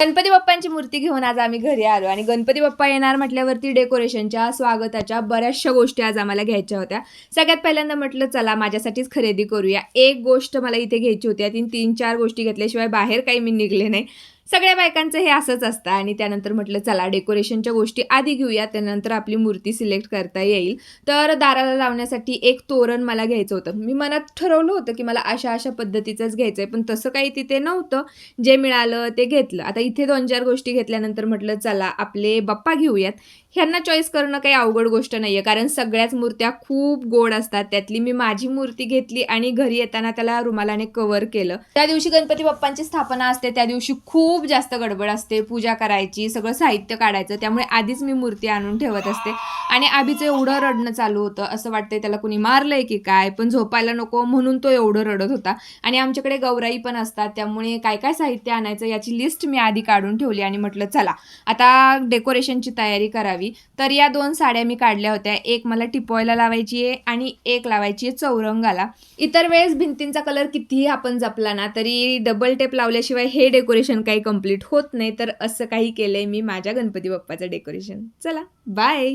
गणपती बाप्पांची मूर्ती घेऊन आज आम्ही घरी आलो आणि गणपती बाप्पा येणार म्हटल्यावरती डेकोरेशनच्या, स्वागताच्या बऱ्याचशा गोष्टी आज आम्हाला घ्यायच्या होत्या. सगळ्यात पहिल्यांदा म्हटलं चला माझ्यासाठीच खरेदी करूया. एक गोष्ट मला इथे घ्यायची होती. 3-4 गोष्टी घेतल्याशिवाय बाहेर काही मी निघले नाही. सगळ्या बायकांचं हे असंच असतं आणि त्यानंतर म्हटलं चला डेकोरेशनच्या गोष्टी आधी घेऊया, त्यानंतर आपली मूर्ती सिलेक्ट करता येईल. तर दाराला लावण्यासाठी एक तोरण मला घ्यायचं होतं. मी मनात ठरवलं होतं की मला अशा पद्धतीचंच घ्यायचं आहे, पण तसं काही तिथे नव्हतं. जे मिळालं ते घेतलं. आता इथे 2-4 गोष्टी घेतल्यानंतर म्हटलं चला आपले बाप्पा घेऊयात. ह्यांना चॉईस करणं काही अवघड गोष्ट नाहीये, कारण सगळ्याच मूर्त्या खूप गोड असतात. त्यातली मी माझी मूर्ती घेतली आणि घरी येताना त्याला रुमालाने कव्हर केलं. त्या दिवशी गणपती बाप्पांची स्थापना असते, त्या दिवशी खूप जास्त गडबड असते. पूजा करायची, सगळं साहित्य काढायचं, त्यामुळे आधीच मी मूर्ती आणून ठेवत असते. आणि आबीचं एवढं रडणं चालू होतं, असं वाटतंय त्याला कुणी मारलंय की काय, पण झोपायला नको म्हणून तो एवढं रडत होता. आणि आमच्याकडे गौराई पण असतात, त्यामुळे काय काय साहित्य आणायचं याची लिस्ट मी आधी काढून ठेवली आणि म्हटलं चला आता डेकोरेशनची तयारी करावी. तर या 2 साड्या मी काढल्या होत्या. एक मला टिपॉयला लावायची आहे आणि एक लावायची आहे चौरंगाला. इतर वेळेस भिंतींचा कलर कितीही आपण जपला ना तरी डबल टेप लावल्याशिवाय हे डेकोरेशन काही कंप्लीट होत नाही. तर असं काही केलंय मी माझ्या गणपती बाप्पाचं डेकोरेशन. चला बाय.